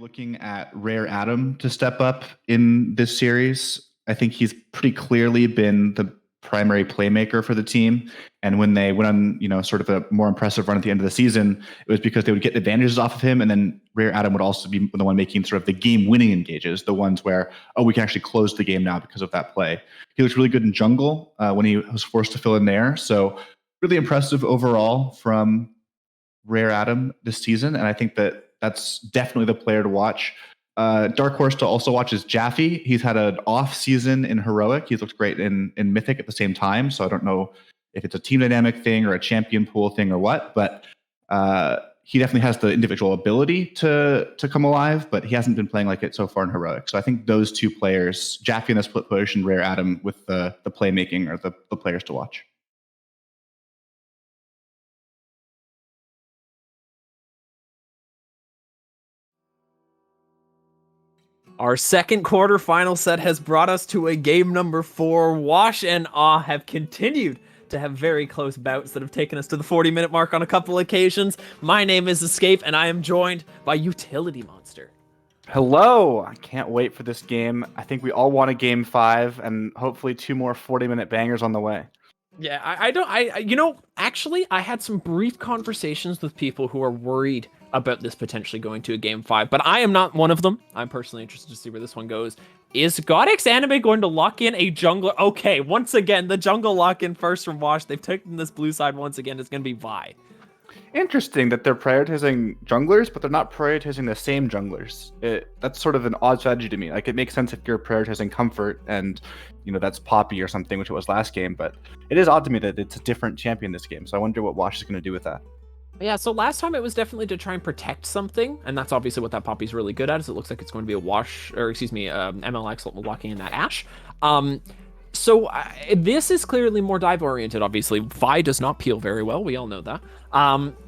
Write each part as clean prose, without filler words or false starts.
Looking at Rare Adam to step up in this series. I think he's pretty clearly been the primary playmaker for the team. And when they went on, sort of a more impressive run at the end of the season, it was because they would get advantages off of him. And then Rare Adam would also be the one making sort of the game-winning engages, the ones where, we can actually close the game now because of that play. He looks really good in jungle when he was forced to fill in there. So really impressive overall from Rare Adam this season. And I think that's definitely the player to watch. Dark horse to also watch is Jaffe. He's had an off season in Heroic. He's looked great in Mythic at the same time. So I don't know if it's a team dynamic thing or a champion pool thing or what, but he definitely has the individual ability to come alive, but he hasn't been playing like it so far in Heroic. So I think those two players, Jaffe in the split push and Rare Atom with the playmaking, are the players to watch. Our second quarterfinal set has brought us to a game number 4. Wash and Awe have continued to have very close bouts that have taken us to the 40-minute mark on a couple occasions. My name is Escape, and I am joined by Utility Monster. Hello! I can't wait for this game. I think we all want a game 5, and hopefully 2 more 40-minute bangers on the way. Yeah, actually, I had some brief conversations with people who are worried about this potentially going to a game 5, but I am not one of them. I'm personally interested to see where this one goes. Is Godix Anime going to lock in a jungler? Okay, once again, the jungle lock-in first from Wash. They've taken this blue side once again. It's going to be Vi. Interesting that they're prioritizing junglers, but they're not prioritizing the same junglers. That's sort of an odd strategy to me. Like, it makes sense if you're prioritizing comfort and, that's Poppy or something, which it was last game, but it is odd to me that it's a different champion this game, so I wonder what Wash is going to do with that. Yeah, so last time it was definitely to try and protect something, and that's obviously what that Poppy's really good at, is it looks like it's going to be a MLX locking in that Ashe. So this is clearly more dive-oriented, obviously. Vi does not peel very well, we all know that.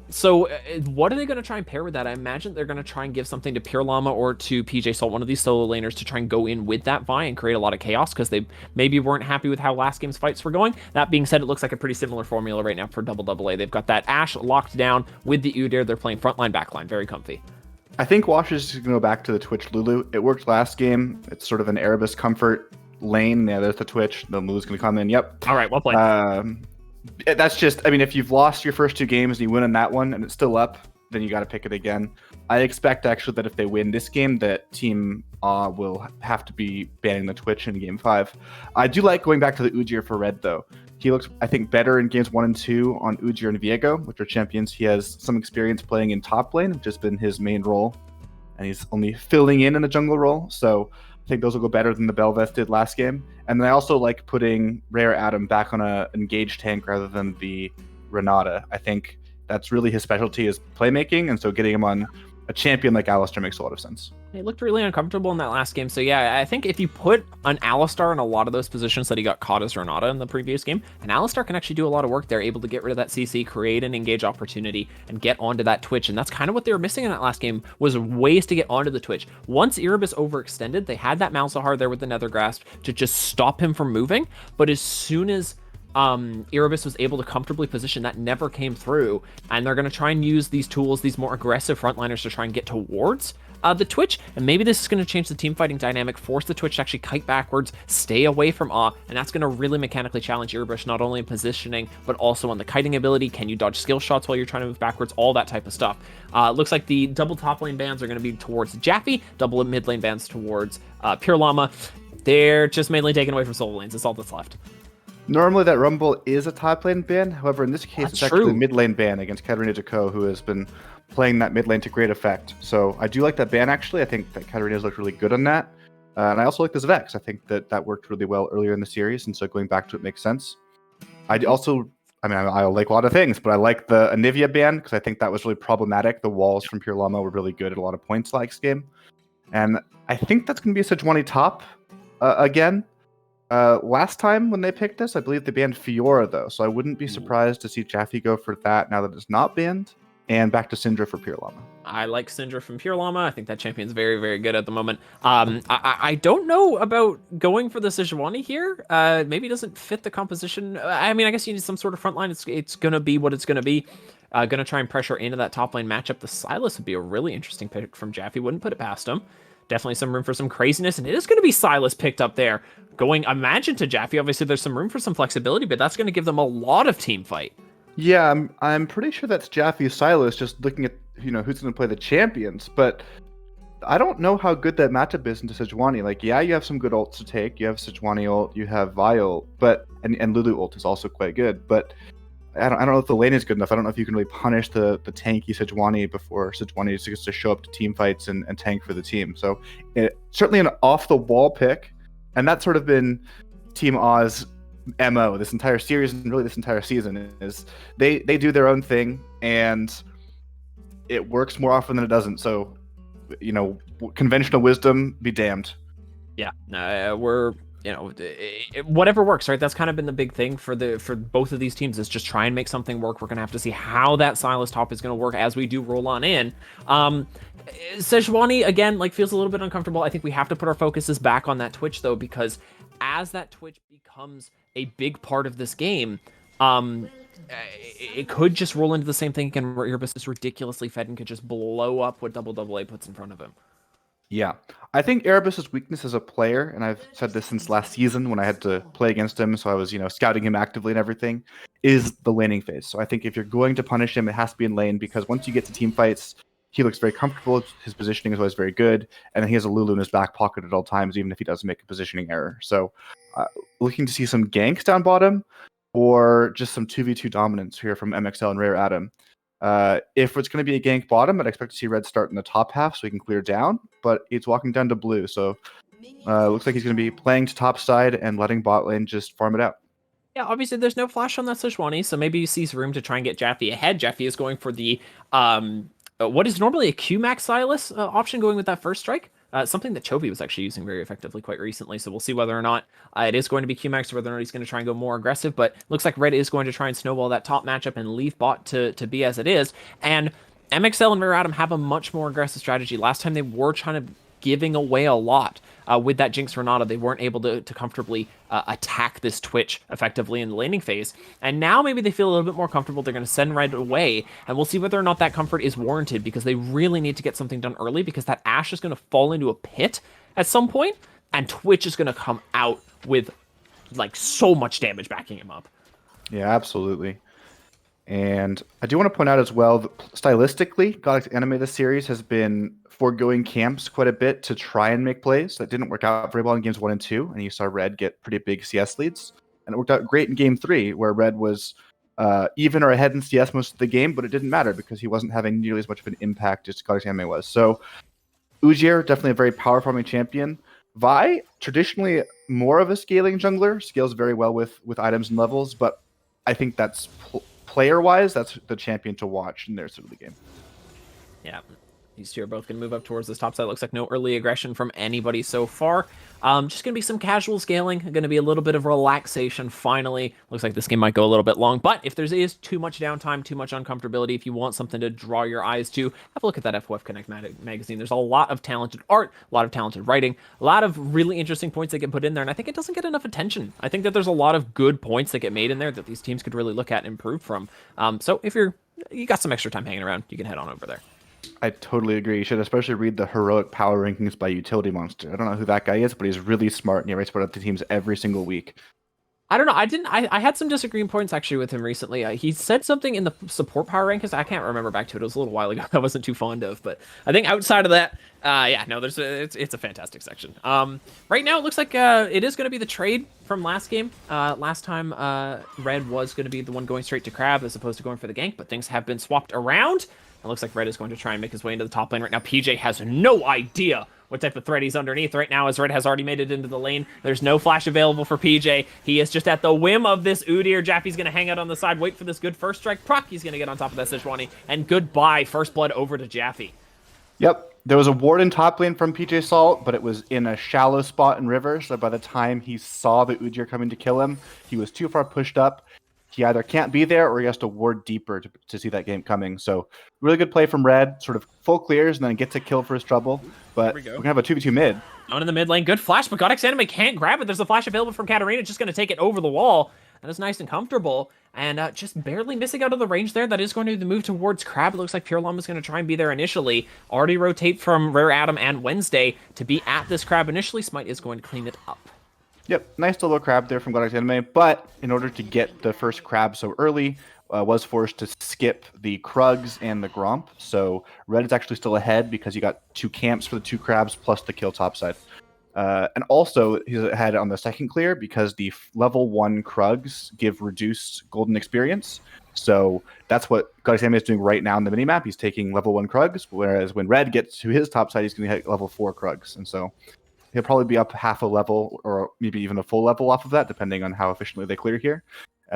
So what are they going to try and pair with that? I imagine they're going to try and give something to Pure Llama or to PJ Salt, one of these solo laners, to try and go in with that Vi and create a lot of chaos, because they maybe weren't happy with how last game's fights were going. That being said, it looks like a pretty similar formula right now for AAA. They've got that Ashe locked down with the Udyr. They're playing frontline, backline. Very comfy. I think Wash is going to go back to the Twitch Lulu. It worked last game. It's sort of an Erebus comfort lane. Yeah, there's the Twitch. The Lulu's going to come in. Yep. All right, well played. That's just, if you've lost your first 2 games and you win on that one and it's still up, then you got to pick it again. I expect actually that if they win this game, that Team will have to be banning the Twitch in game 5. I do like going back to the Udyr for Red, though. He looks, I think, better in games 1 and 2 on Udyr and Viego, which are champions he has some experience playing in top lane, which has been his main role. And he's only filling in the jungle role, so I think those will go better than the Bel'Veth did last game. And then I also like putting Rare Atom back on a engaged tank rather than the Renata. I think that's really his specialty, is playmaking, and so getting him on a champion like Alistar makes a lot of sense. He looked really uncomfortable in that last game. So yeah, I think if you put an Alistar in a lot of those positions that he got caught as Renata in the previous game, an Alistar can actually do a lot of work. They're able to get rid of that CC, create an engage opportunity, and get onto that Twitch. And that's kind of what they were missing in that last game, was ways to get onto the Twitch. Once Erebus overextended, they had that Malzahar there with the Nether Grasp to just stop him from moving. But as soon as Erebus was able to comfortably position, that never came through, and they're going to try and use these tools, these more aggressive frontliners, to try and get towards the Twitch, and maybe this is going to change the team fighting dynamic, force the Twitch to actually kite backwards, stay away from Awe, and that's going to really mechanically challenge Erebus, not only in positioning, but also on the kiting ability. Can you dodge skill shots while you're trying to move backwards? All that type of stuff. Looks like the double top lane bans are going to be towards Jaffe, double mid lane bans towards Pure Llama. They're just mainly taken away from solo lanes. That's all that's left. Normally that Rumble is a top lane ban. However, in this case, That's it's actually true. a mid lane ban against Katarina Jaco, who has been playing that mid lane to great effect. So I do like that ban, actually. I think that Katarina's looked really good on that. And I also like this Vex. I think that worked really well earlier in the series, and so going back to it makes sense. I like a lot of things, but I like the Anivia ban, because I think that was really problematic. The walls from Pure Llama were really good at a lot of points last game. And I think that's going to be a Sejuani top again. Last time when they picked this, I believe they banned Fiora, though, so I wouldn't be surprised to see Jaffe go for that now that it's not banned, and back to Syndra for Pure Llama. I like Syndra from Pure Llama. I think that champion's very, very good at the moment. I don't know about going for the Sejuani here. Maybe it doesn't fit the composition. I guess you need some sort of front line. It's going to be what it's going to be. Going to try and pressure into that top lane matchup. The Sylas would be a really interesting pick from Jaffe. Wouldn't put it past him. Definitely some room for some craziness, and it is going to be Sylas picked up there. Going Imagine to Jaffe, obviously there's some room for some flexibility, but that's going to give them a lot of team fight. Yeah, I'm pretty sure that's Jaffe Sylas, just looking at who's going to play the champions, but I don't know how good that matchup is into Sejuani. Like, yeah, you have some good ults to take. You have Sejuani ult, you have Vi ult, but and Lulu ult is also quite good, but I don't know if the lane is good enough. I don't know if you can really punish the tanky Sejuani before Sejuani gets to show up to team fights and tank for the team. So certainly an off-the-wall pick, and that's sort of been Team Oz MO this entire series, and really this entire season, is they do their own thing, and it works more often than it doesn't. So, conventional wisdom be damned. Yeah, we're whatever works, right? That's kind of been the big thing for both of these teams is just try and make something work. We're gonna have to see how that Silas top is gonna work as we do roll on in. Sejuani again feels a little bit uncomfortable. I think we have to put our focuses back on that Twitch though, because as that Twitch becomes a big part of this game, it could just roll into the same thing again where Erebus is ridiculously fed and could just blow up what AA puts in front of him. Yeah, I think Erebus's weakness as a player, and I've said this since last season when I had to play against him, so I was, scouting him actively and everything, is the laning phase. So I think if you're going to punish him, it has to be in lane, because once you get to team fights, he looks very comfortable, his positioning is always very good, and then he has a Lulu in his back pocket at all times, even if he doesn't make a positioning error. So looking to see some ganks down bottom, or just some 2v2 dominance here from MXL and Rare Adam. If it's going to be a gank bottom, I'd expect to see Red start in the top half so he can clear down, but it's walking down to blue, so looks like he's going to be playing to top side and letting bot lane just farm it out. Yeah, obviously there's no flash on that Sejuani, so maybe he sees room to try and get Jaffe ahead. Jaffe is going for the what is normally a Q-Max Silas option, going with that first strike. Something that Chovy was actually using very effectively quite recently, so we'll see whether or not it is going to be Q-Max or whether or not he's going to try and go more aggressive, but looks like Red is going to try and snowball that top matchup and leave bot to be as it is, and MXL and Rare Adam have a much more aggressive strategy. Last time they were trying to giving away a lot with that Jinx Renata. They weren't able to comfortably attack this Twitch effectively in the laning phase. And now maybe they feel a little bit more comfortable. They're going to send Red away, and we'll see whether or not that comfort is warranted, because they really need to get something done early, because that Ashe is going to fall into a pit at some point, and Twitch is going to come out with so much damage backing him up. Yeah, absolutely. And I do want to point out as well, that stylistically, Godix Anime this series has been foregoing camps quite a bit to try and make plays. That didn't work out very well in games 1 and 2, and you saw Red get pretty big CS leads. And it worked out great in game 3, where Red was even or ahead in CS most of the game, but it didn't matter because he wasn't having nearly as much of an impact as Godix Anime was. So Ujier, definitely a very power farming champion. Vi, traditionally more of a scaling jungler, scales very well with items and levels, but I think that's player-wise, that's the champion to watch in their sort of the game. Yeah, these two are both going to move up towards this top side. Looks like no early aggression from anybody so far. Just going to be some casual scaling. Going to be a little bit of relaxation finally. Looks like this game might go a little bit long, but if there is too much downtime, too much uncomfortability, if you want something to draw your eyes to, have a look at that FOF Connect magazine. There's a lot of talented art, a lot of talented writing, a lot of really interesting points that get put in there, and I think it doesn't get enough attention. I think that there's a lot of good points that get made in there that these teams could really look at and improve from. So if you got some extra time hanging around, you can head on over there. I totally agree. You should especially read the heroic power rankings by Utility Monster. I don't know who that guy is, but he's really smart and he writes about the teams every single week. I don't know. I had some disagreeing points actually with him recently. He said something in the support power rankings. I can't remember back to it. It was a little while ago. I wasn't too fond of, but I think outside of that, yeah, no, it's a fantastic section. Right now it looks like it is going to be the trade from last game. Last time Red was going to be the one going straight to Crab as opposed to going for the gank, but things have been swapped around. It looks like Red is going to try and make his way into the top lane right now. PJ has no idea what type of threat he's underneath right now, as Red has already made it into the lane. There's no flash available for PJ. He is just at the whim of this Udyr. Jaffe's going to hang out on the side, wait for this good first strike. Proc, he's going to get on top of that Sejuani, and goodbye, first blood over to Jaffe. Yep, there was a ward in top lane from PJ Salt, but it was in a shallow spot in river, so by the time he saw the Udyr coming to kill him, he was too far pushed up. He either can't be there or he has to ward deeper to see that game coming. So really good play from Red, sort of full clears and then gets a kill for his trouble. But we're going to have a 2v2 mid. On in the mid lane, good flash, but Godix Anime can't grab it. There's a flash available from Katarina, just going to take it over the wall. That is nice and comfortable, and just barely missing out of the range there. That is going to move towards Crab. It looks like Pure Llama is going to try and be there initially. Already rotate from Rare Adam and Wednesday to be at this Crab initially. Smite is going to clean it up. Yep, nice little crab there from Godix Anime, but in order to get the first crab so early, was forced to skip the Krugs and the Gromp. So Red is actually still ahead because you got 2 camps for the 2 crabs plus the kill topside. And also he's ahead on the second clear because the level 1 Krugs give reduced golden experience. So that's what Godix Anime is doing right now in the minimap. He's taking level 1 Krugs, whereas when Red gets to his topside, he's going to hit level 4 Krugs. And so he'll probably be up half a level or maybe even a full level off of that, depending on how efficiently they clear here.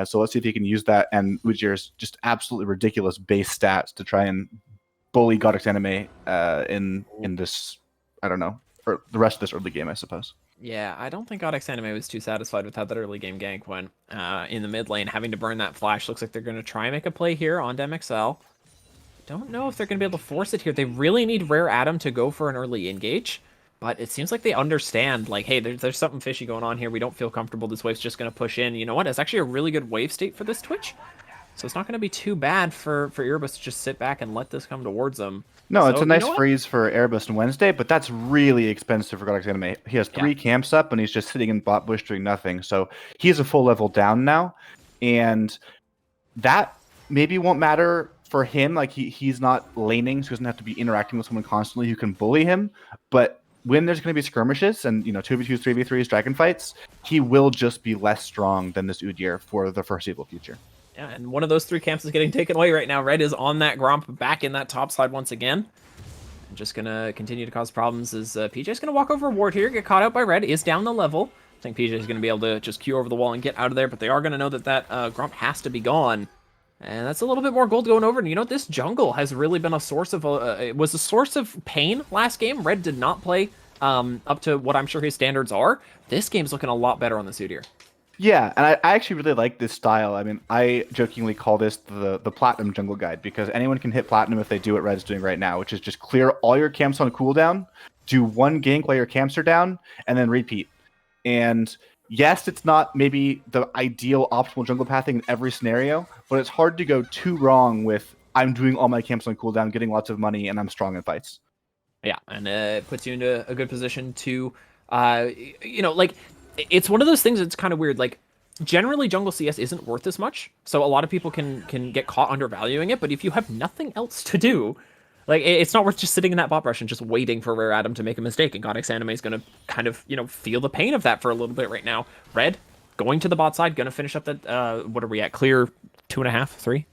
So let's see if he can use that. And Ujir's just absolutely ridiculous base stats to try and bully Godix Anime in this, I don't know, or the rest of this early game, I suppose. Yeah, I don't think Codex Anime was too satisfied with how that early game gank went in the mid lane, having to burn that flash. Looks like they're going to try and make a play here on DMXL. Don't know if they're going to be able to force it here. They really need Rare Atom to go for an early engage, but it seems like they understand, like, hey, there's something fishy going on here. We don't feel comfortable. This wave's just going to push in. You know what? It's actually a really good wave state for this Twitch, so it's not going to be too bad for Erebus to just sit back and let this come towards them. No, So, it's a nice you know freeze for Erebus and Wednesday, but that's really expensive for Godix Anime. He has 3 camps up, and he's just sitting in bot bush doing nothing. So he's a full level down now, and that maybe won't matter for him. Like he's not laning, so he doesn't have to be interacting with someone constantly who can bully him. But when there's going to be skirmishes and 2v2s, 3v3s, dragon fights, he will just be less strong than this Udyr for the foreseeable future. Yeah, and one of those 3 camps is getting taken away right now. Red is on that Gromp back in that top side once again. And just going to continue to cause problems as PJ's going to walk over a ward here, get caught out by Red, is down the level. I think PJ is going to be able to just queue over the wall and get out of there, but they are going to know that that Gromp has to be gone. And that's a little bit more gold going over. And you know, this jungle has really been a source of, it was a source of pain last game. Red did not play up to what I'm sure his standards are. This game's looking a lot better on the Udyr. Yeah, and I actually really like this style. I mean, I jokingly call this the Platinum Jungle Guide, because anyone can hit Platinum if they do what Red's doing right now, which is just clear all your camps on cooldown, do 1 gank while your camps are down, and then repeat. And yes, it's not maybe the ideal optimal jungle pathing in every scenario, but it's hard to go too wrong with I'm doing all my camps on cooldown, getting lots of money, and I'm strong in fights. Yeah, and it puts you into a good position to, like, it's one of those things that's kind of weird. Like, generally, jungle CS isn't worth as much, so a lot of people can get caught undervaluing it, but if you have nothing else to do, like, it's not worth just sitting in that bot brush and just waiting for Rare Atom to make a mistake, and Godix Anime is going to kind of, feel the pain of that for a little bit right now. Red, going to the bot side, going to finish up that, what are we at, clear 2.5, 3?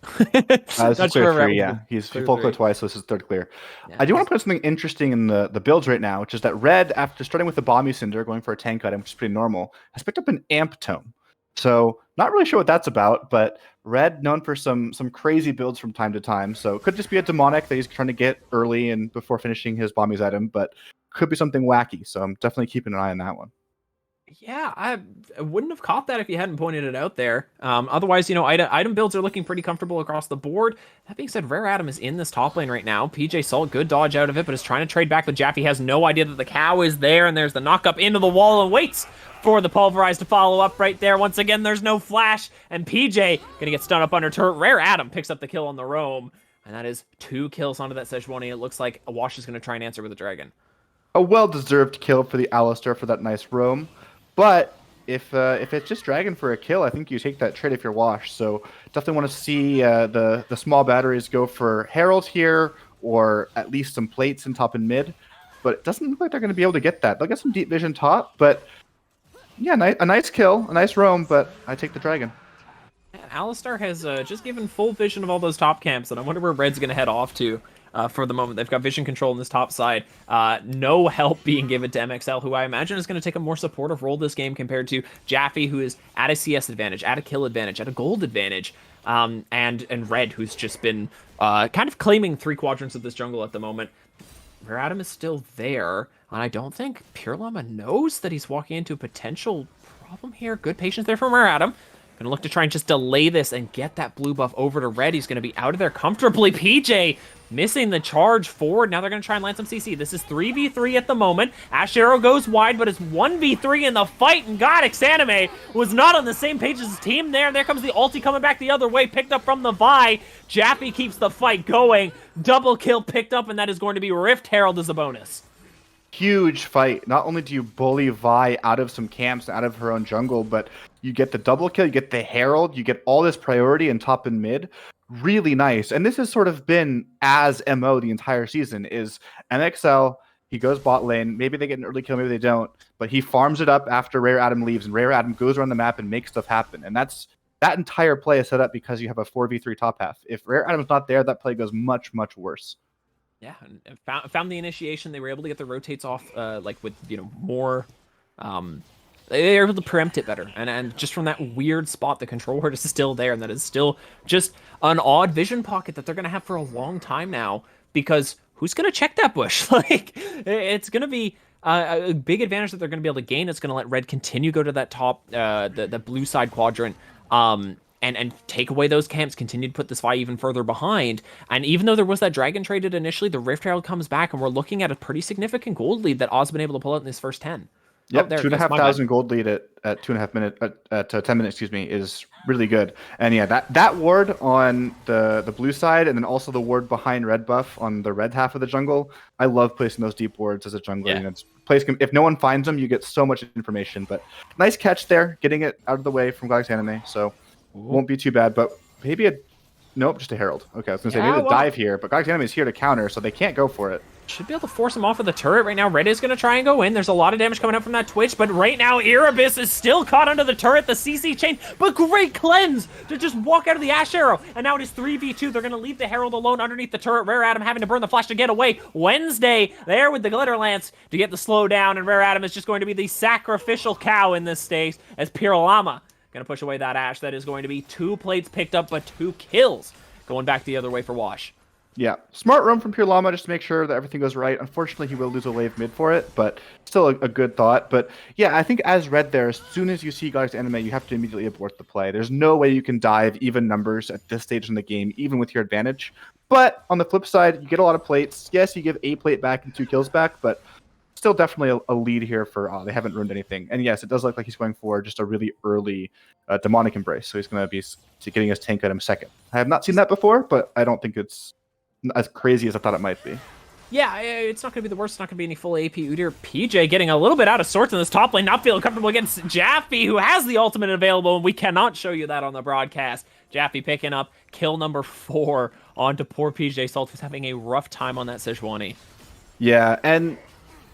This is clear 3, yeah. He's full clear twice, so this is 3rd clear. Yeah, I do want to put something interesting in the builds right now, which is that Red, after starting with the Bomby Cinder, going for a tank item, which is pretty normal, has picked up an Amp Tome. So not really sure what that's about, but Red known for some crazy builds from time to time. So it could just be a demonic that he's trying to get early and before finishing his Bombys item, but could be something wacky. So I'm definitely keeping an eye on that one. Yeah, I wouldn't have caught that if you hadn't pointed it out there. Otherwise, item builds are looking pretty comfortable across the board. That being said, Rare Atom is in this top lane right now. PJ Salt, good dodge out of it, but is trying to trade back with Jaffe. Has no idea that the cow is there, and there's the knock up into the wall and waits for the Pulverize to follow up right there. Once again, there's no flash, and PJ gonna get stunned up under turret. Rare Atom picks up the kill on the roam, and that is 2 kills onto that Sejuani. It looks like Awash is gonna try and answer with a dragon. A well-deserved kill for the Alistar for that nice roam, but if it's just Dragon for a kill, I think you take that trade if you're Wash. So definitely want to see the small batteries go for Herald here, or at least some plates in top and mid. But it doesn't look like they're going to be able to get that. They'll get some deep vision top, but yeah, a nice kill, a nice roam, but I take the Dragon. Alistar has just given full vision of all those top camps, and I wonder where Red's going to head off to. For the moment, they've got vision control on this top side. No help being given to MXL, who I imagine is going to take a more supportive role this game compared to Jaffe, who is at a CS advantage, at a kill advantage, at a gold advantage, and Red, who's just been kind of claiming 3 quadrants of this jungle at the moment. Rare Atom is still there, and I don't think Pure Llama knows that he's walking into a potential problem here. Good patience there from Rare Atom. Gonna look to try and just delay this and get that blue buff over to Red. He's gonna be out of there comfortably. PJ missing the charge forward. Now they're gonna try and land some CC. This is 3v3 at the moment. Ash Arrow goes wide, but it's 1v3 in the fight, and Godix Anime was not on the same page as his team there. There comes the ulti coming back the other way, picked up from the Vi. Jaffe keeps the fight going. Double kill picked up, and that is going to be Rift Herald as a bonus. Huge fight. Not only do you bully Vi out of some camps, out of her own jungle, but you get the double kill, you get the Herald, you get all this priority in top and mid. Really nice. And this has sort of been as MO the entire season, is MXL, he goes bot lane, maybe they get an early kill, maybe they don't, but he farms it up after Rare Atom leaves, and Rare Atom goes around the map and makes stuff happen. And that entire play is set up because you have a 4v3 top half. If Rare Atom's not there, that play goes much, much worse. Yeah, and found the initiation. They were able to get the rotates off, like with more. They were able to preempt it better, and just from that weird spot, the control word is still there, and that is still just an odd vision pocket that they're gonna have for a long time now. because who's going to check that bush? Like, it's going to be a big advantage that they're going to be able to gain. It's going to let red continue go to that top, the blue side quadrant, and take away those camps, continue to put this Vi even further behind. And even though there was that dragon traded initially, the Rift Herald comes back, and we're looking at a pretty significant gold lead that Oz been able to pull out in this first 10. Yep, 2,500 gold lead at 2.5 minutes at 10 minutes, excuse me, is really good. And yeah, that ward on the blue side, and then also the ward behind red buff on the red half of the jungle. I love placing those deep wards as a jungler. Yeah. You know, if no one finds them, you get so much information. But nice catch there, getting it out of the way from Galaxy Anime, so won't be too bad. But maybe nope, just a herald. Okay, I was gonna say maybe a dive here, but Galaxy Anime is here to counter, so they can't go for it. Should be able to force him off of the turret right now. Red is going to try and go in. There's a lot of damage coming up from that Twitch, but right now Erebus is still caught under the turret, the CC chain, but great cleanse to just walk out of the Ash Arrow. And now it is 3v2. They're going to leave the Herald alone underneath the turret. Rare Adam having to burn the flash to get away. Wednesday there with the Glitter Lance to get the slow down, and Rare Adam is just going to be the sacrificial cow in this stage as Pure Llama going to push away that Ash. That is going to be 2 plates picked up, but 2 kills going back the other way for Wash. Yeah, smart roam from Pure Llama just to make sure that everything goes right. Unfortunately, he will lose a wave mid for it, but still a good thought. But yeah, I think as red there, as soon as you see Galaxy Anime, you have to immediately abort the play. There's no way you can dive even numbers at this stage in the game, even with your advantage. But on the flip side, you get a lot of plates. Yes, you give a plate back and 2 kills back, but still definitely a lead here for they haven't ruined anything. And yes, it does look like he's going for just a really early demonic embrace. So he's going to be getting his tank item second. I have not seen that before, but I don't think it's as crazy as I thought it might be. Yeah, it's not going to be the worst. It's not going to be any full AP Udyr. PJ getting a little bit out of sorts in this top lane, not feeling comfortable against Jaffe, who has the ultimate available, and we cannot show you that on the broadcast. Jaffe picking up kill number 4 onto poor PJ Salt, who's having a rough time on that Sejuani. Yeah, and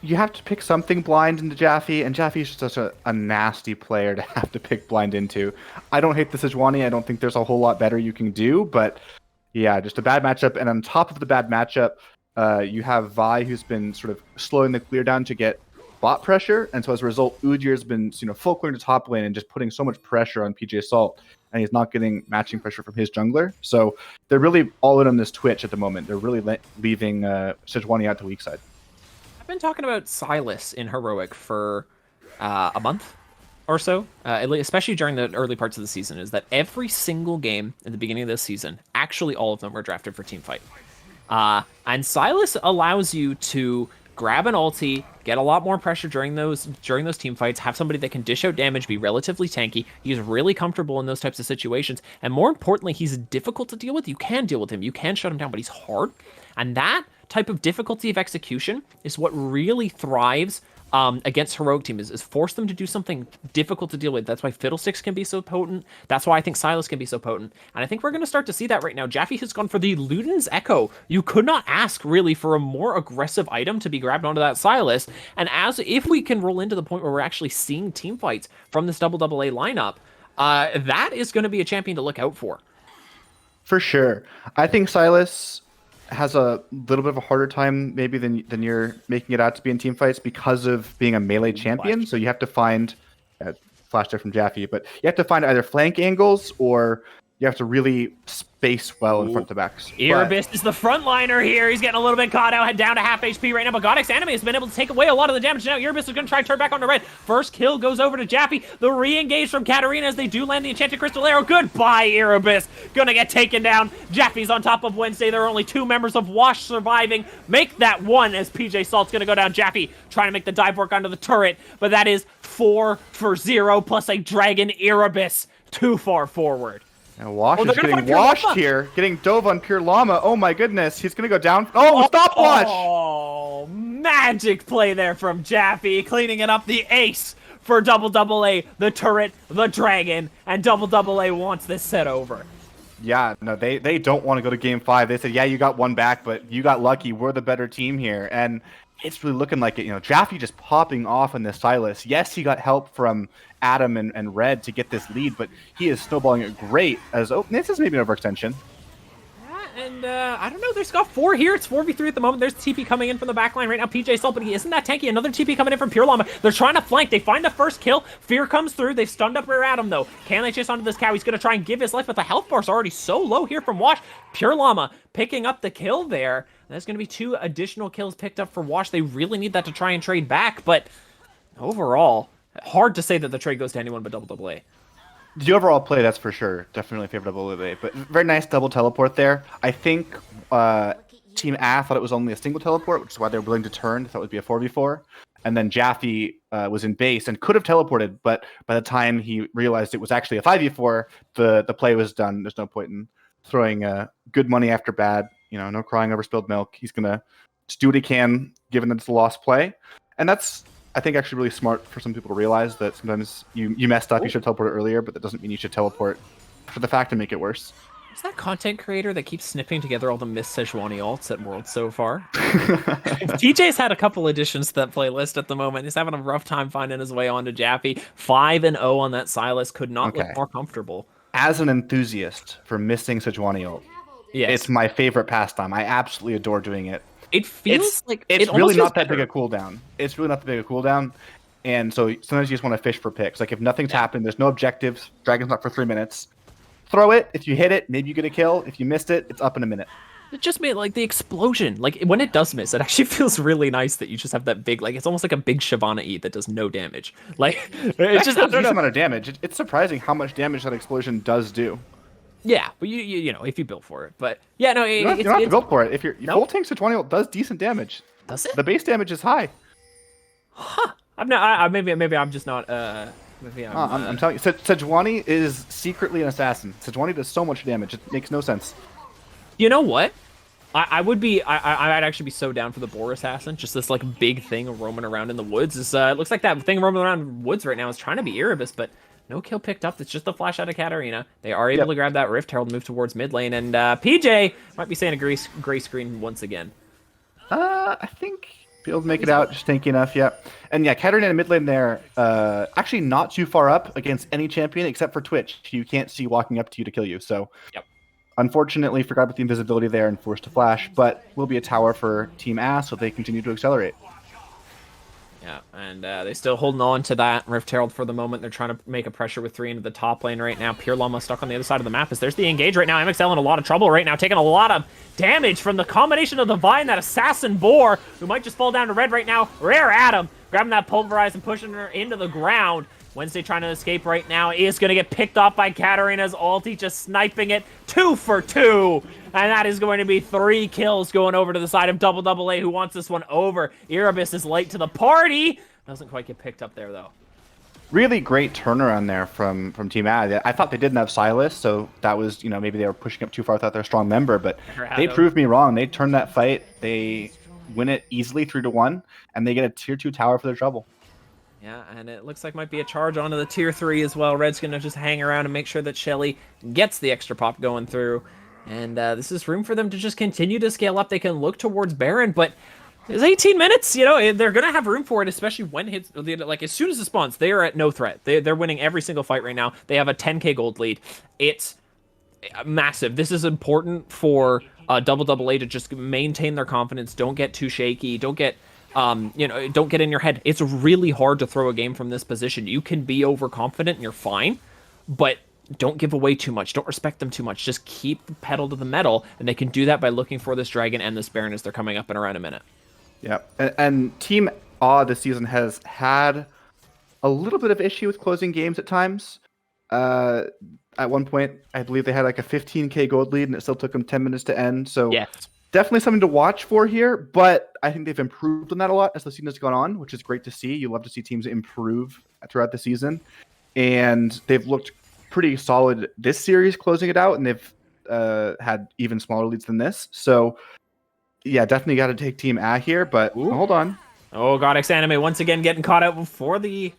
you have to pick something blind into Jaffe, and Jaffe is just such a nasty player to have to pick blind into. I don't hate the Sejuani. I don't think there's a whole lot better you can do, but yeah, just a bad matchup. And on top of the bad matchup, you have Vi, who's been sort of slowing the clear down to get bot pressure. And so as a result, Udyr's been full clearing to top lane and just putting so much pressure on PJ Salt. And he's not getting matching pressure from his jungler. So they're really all in on this Twitch at the moment. They're really leaving Sejuani out to weak side. I've been talking about Sylas in Heroic for a month or so, especially during the early parts of the season, is that every single game at the beginning of this season, actually all of them were drafted for team fight. And Sylas allows you to grab an ulti, get a lot more pressure during those team fights, have somebody that can dish out damage, be relatively tanky. He's really comfortable in those types of situations, and more importantly, he's difficult to deal with. You can deal with him, you can shut him down, but he's hard. And that type of difficulty of execution is what really thrives against heroic team, is force them to do something difficult to deal with. That's why Fiddlesticks can be so potent. That's why I think Sylas can be so potent. And I think we're going to start to see that right now. Jaffe has gone for the Luden's Echo. You could not ask really for a more aggressive item to be grabbed onto that Sylas. And if we can roll into the point where we're actually seeing team fights from this AA lineup, that is going to be a champion to look out for. For sure. I think Sylas has a little bit of a harder time maybe than you're making it out to be in team fights because of being a melee champion. So you have to find flash there from Jaffe, but you have to find either flank angles or you have to really space well in front to backs. Erebus is the frontliner here. He's getting a little bit caught out, down to half HP right now, but Godix Anime has been able to take away a lot of the damage. Now Erebus is going to try and turn back on the red. First kill goes over to Jaffe. The re-engage from Katarina as they do land the Enchanted Crystal Arrow. Goodbye, Erebus. Gonna get taken down. Jaffe's on top of Wednesday. There are only 2 members of Wash surviving. Make that 1 as PJ Salt's going to go down. Jaffe trying to make the dive work onto the turret, but that is 4 for 0 plus a Dragon Erebus too far forward. And Wash is getting washed here, getting dove on Pure Llama. Oh my goodness, he's gonna go down. Oh, stopwatch! Oh, magic play there from Jaffe, cleaning it up. The ace for AA, the turret, the dragon, and AA wants this set over. Yeah, no, they don't want to go to game 5. They said, yeah, you got 1 back, but you got lucky. We're the better team here, and it's really looking like it. Jaffe just popping off in this Sylas. Yes, he got help from Adam and Red to get this lead, but he is snowballing it great as, this is maybe an overextension. And I don't know, there's got 4 here. It's 4v3 at the moment. There's TP coming in from the back line right now. PJ Salt, but he isn't that tanky. Another TP coming in from Pure Llama. They're trying to flank. They find the first kill. Fear comes through. They've stunned up Rare Atom, though. Can they chase onto this cow? He's going to try and give his life, but the health bar's already so low here from Wash. Pure Llama picking up the kill there. And there's going to be 2 additional kills picked up for Wash. They really need that to try and trade back, but overall, hard to say that the trade goes to anyone but AAA. The overall play, that's for sure. Definitely favorable AAA, but very nice double teleport there. I think Team A thought it was only a single teleport, which is why they were willing to turn. They thought it would be a 4v4. And then Jaffe was in base and could have teleported, but by the time he realized it was actually a 5v4, the play was done. There's no point in throwing good money after bad. No crying over spilled milk. He's going to just do what he can, given that it's a lost play. And that's, I think, actually really smart for some people to realize that sometimes you messed up, you should teleport earlier, but that doesn't mean you should teleport for the fact to make it worse. Is that content creator that keeps snipping together all the Miss Sejuani ults at Worlds so far? TJ's had a couple additions to that playlist at the moment. He's having a rough time finding his way onto Jaffe. 5-0 on that Silas could not look more comfortable. As an enthusiast for missing Sejuani ult, yes, it's my favorite pastime. I absolutely adore doing it. It feels like it's really not that big a cooldown. It's really not that big a cooldown. And so sometimes you just want to fish for picks. Like if nothing's happened, there's no objectives, Dragon's not for 3 minutes. Throw it. If you hit it, maybe you get a kill. If you missed it, it's up in a minute. It just made like the explosion. Like when it does miss, it actually feels really nice that you just have that big, like it's almost like a big Shyvana E that does no damage. Like it's just a decent amount of damage. It's surprising how much damage that explosion does do. Yeah, but you know, if you build for it. But yeah, no, you don't have to build for it. If your full tank Sejuani ult does decent damage. Does it? The base damage is high. Huh. I'm not. Maybe I'm just not. Maybe I'm telling you, Sejuani is secretly an assassin. Sejuani does so much damage. It makes no sense. You know what? I would be. I'd actually be so down for the Boar Assassin. Just this like big thing roaming around in the woods. It looks like that thing roaming around in the woods right now is trying to be Erebus, but no kill picked up. It's just the flash out of Katarina. They are able to grab that Rift Herald, move towards mid lane, and PJ might be saying a gray screen once again. I think be able to make it out, just tanky enough, yeah. And yeah, Katarina in mid lane there, actually not too far up against any champion except for Twitch. You can't see walking up to you to kill you, so unfortunately forgot about the invisibility there and forced to flash, but will be a tower for Team A, so they continue to accelerate. Yeah, and they're still holding on to that Rift Herald for the moment. They're trying to make a pressure with 3 into the top lane right now. Pure Llama stuck on the other side of the map as there's the engage right now. MXL in a lot of trouble right now, taking a lot of damage from the combination of the Vine, that Assassin Boar, who might just fall down to red right now. Rare Atom grabbing that Pulverize and pushing her into the ground. Wednesday trying to escape right now is going to get picked off by Katarina's ulti, just sniping it 2 for 2. And that is going to be 3 kills going over to the side of AAA, who wants this one over. Erebus is late to the party. Doesn't quite get picked up there, though. Really great turnaround there from Team A. I thought they didn't have Silas, so that was, maybe they were pushing up too far without their strong member, but they proved me wrong. They turned that fight. They win it easily 3-1, and they get a tier 2 tower for their trouble. Yeah, and it looks like might be a charge onto the tier 3 as well. Red's going to just hang around and make sure that Shelly gets the extra pop going through. And this is room for them to just continue to scale up. They can look towards Baron, but it's 18 minutes. They're going to have room for it, especially when hits. Like, as soon as it spawns, they are at no threat. They're winning every single fight right now. They have a 10k gold lead. It's massive. This is important for AAA to just maintain their confidence. Don't get too shaky. Don't get... don't get in your head. It's really hard to throw a game from this position. You can be overconfident and you're fine, but don't give away too much. Don't respect them too much. Just keep the pedal to the metal, and they can do that by looking for this dragon and this Baron as they're coming up in around a minute. Yeah, and Team A this season has had a little bit of issue with closing games at times. At one point, I believe they had like a 15k gold lead, and it still took them 10 minutes to end. So definitely something to watch for here, but I think they've improved on that a lot as the season has gone on, which is great to see. You love to see teams improve throughout the season, and they've looked pretty solid this series closing it out, and they've had even smaller leads than this. So yeah, definitely got to take Team A here, but hold on. Oh god, X-Anime once again getting caught out before the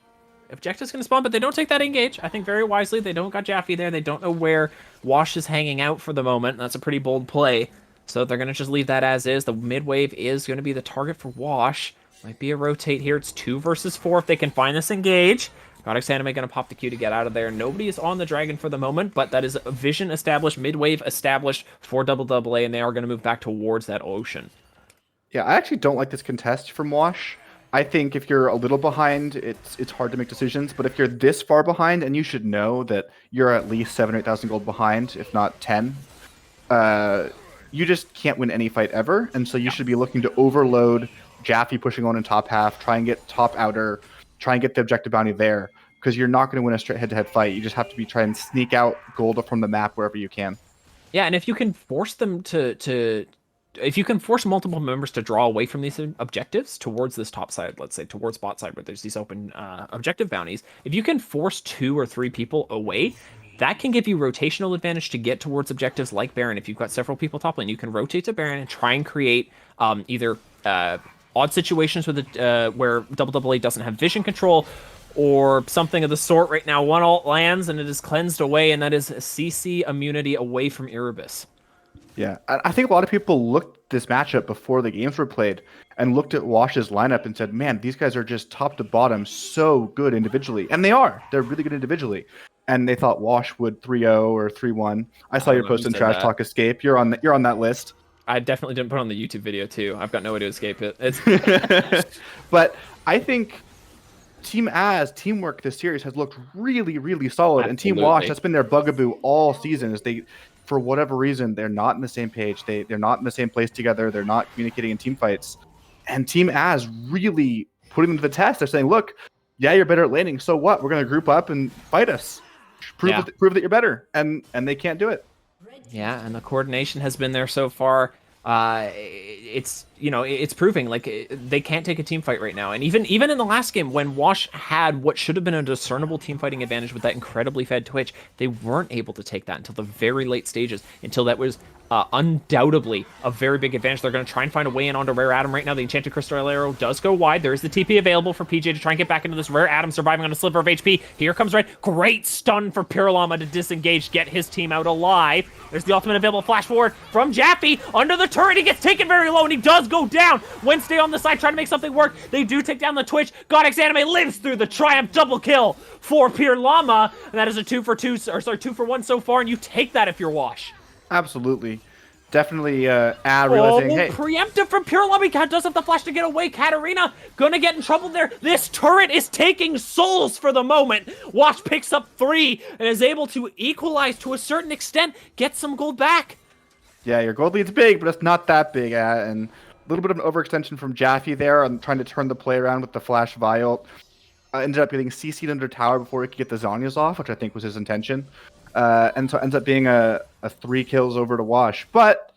objective's going to spawn, but they don't take that engage. I think very wisely. They don't got Jaffe there. They don't know where Wash is hanging out for the moment. That's a pretty bold play. So they're going to just leave that as is. The mid wave is going to be the target for Wash. Might be a rotate here. It's 2 versus 4 if they can find this engage. Godix Anime going to pop the Q to get out of there. Nobody is on the Dragon for the moment, but that is a vision established, mid-wave established for AAA, and they are going to move back towards that ocean. Yeah, I actually don't like this contest from Wash. I think if you're a little behind, it's hard to make decisions. But if you're this far behind, and you should know that you're at least 7,000 or 8,000 gold behind, if not 10, you just can't win any fight ever. And so you should be looking to overload Jaffe pushing on in top half, try and get top outer, try and get the objective bounty there, because you're not going to win a straight head-to-head fight. You just have to be trying to sneak out gold from the map wherever you can. Yeah, and if you can force them if you can force multiple members to draw away from these objectives towards this top side, let's say towards bot side where there's these open objective bounties, if you can force 2 or 3 people away, that can give you rotational advantage to get towards objectives like Baron. If you've got several people top lane, you can rotate to Baron and try and create either odd situations with where AAA doesn't have vision control, or something of the sort. Right now, one ult lands and it is cleansed away, and that is CC immunity away from Erebus. Yeah, I think a lot of people looked at this matchup before the games were played and looked at Wash's lineup and said, man, these guys are just top to bottom so good individually. And they are. They're really good individually. And they thought Wash would 3-0 or 3-1. I saw your post in Trash Talk Escape. You're on that list. I definitely didn't put on the YouTube video too. I've got no way to escape it. But I think Team Az teamwork this series has looked really, really solid. Absolutely. And Team Wash, that's been their bugaboo all season, is they, for whatever reason, they're not in the same page. They're not in the same place together. They're not communicating in team fights. And Team Az really putting them to the test. They're saying, look, yeah, you're better at laning. So what? We're going to group up and fight us. Prove that you're better. And they can't do it. Yeah, and the coordination has been there so far. It's proving like they can't take a team fight right now. And even in the last game, when Wash had what should have been a discernible team fighting advantage with that incredibly fed Twitch, they weren't able to take that until the very late stages, until that was undoubtedly a very big advantage. They're going to try and find a way in onto Rare Adam right now. The Enchanted Crystal Arrow does go wide. There is the TP available for PJ to try and get back into this. Rare Adam surviving on a sliver of HP. Here comes Red. Great stun for Pure Llama to disengage, get his team out alive. There's the ultimate available flash forward from Jaffe under the turret. He gets taken very low and he does go down. Wednesday on the side trying to make something work. They do take down the Twitch. Godix Anime lives through the triumph double kill for Pure Llama. And that is a 2 for 1 so far. And you take that if you're Wash. Absolutely. Definitely realizing, hey. Preemptive from Pure Llama. Does have the flash to get away. Katarina gonna get in trouble there. This turret is taking souls for the moment. Wash picks up 3 and is able to equalize to a certain extent, get some gold back. Yeah, your gold lead's big, but it's not that big. And a little bit of an overextension from Jaffe there on trying to turn the play around with the flash vial. Ended up getting CC'd under tower before he could get the Zhonya's off, which I think was his intention. And so it ends up being a 3 kills over to Wash. But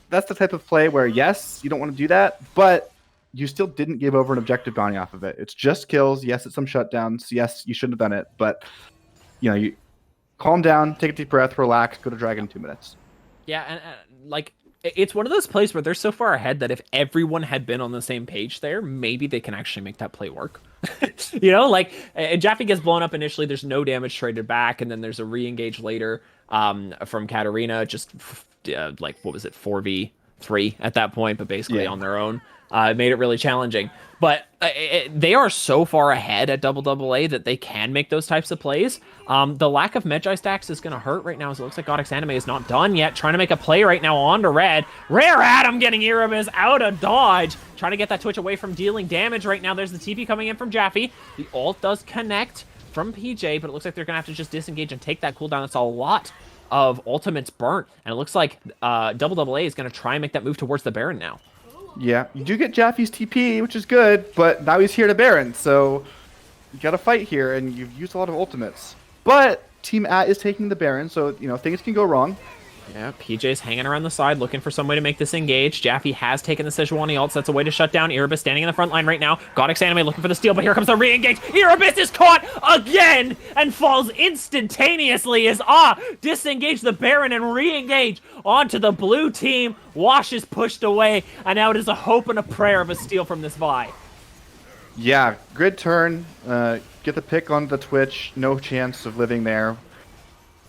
that's the type of play where, yes, you don't want to do that, but you still didn't give over an objective bounty off of it. It's just kills. Yes, it's some shutdowns. Yes, you shouldn't have done it. But, you calm down, take a deep breath, relax, go to Dragon in 2 minutes. Yeah, and it's one of those plays where they're so far ahead that if everyone had been on the same page there, maybe they can actually make that play work. Jaffe gets blown up initially. There's no damage traded back, and then there's a re-engage later from Katarina. Just what was it, 4v3 at that point, but basically on their own. It made it really challenging. But they are so far ahead at AAA that they can make those types of plays. The lack of Magi stacks is going to hurt right now, as it looks like Godix Anime is not done yet. Trying to make a play right now onto Red. Rare Adam getting Erebus out of dodge. Trying to get that Twitch away from dealing damage right now. There's the TP coming in from Jaffe. The ult does connect from PJ, but it looks like they're going to have to just disengage and take that cooldown. That's a lot of ultimates burnt. And it looks like AAA is going to try and make that move towards the Baron now. Yeah, you do get Jaffe's TP, which is good, but now he's here to Baron, so you gotta fight here, and you've used a lot of ultimates. But Team A is taking the Baron, so, things can go wrong. Yeah, PJ's hanging around the side, looking for some way to make this engage. Jaffe has taken the Sejuani ult, so that's a way to shut down Erebus, standing in the front line right now. Godix Anime looking for the steal, but here comes the re-engage. Erebus is caught again and falls instantaneously as disengage the Baron and re-engage onto the blue team. Wash is pushed away, and now it is a hope and a prayer of a steal from this Vi. Yeah, good turn. Get the pick on the Twitch. No chance of living there.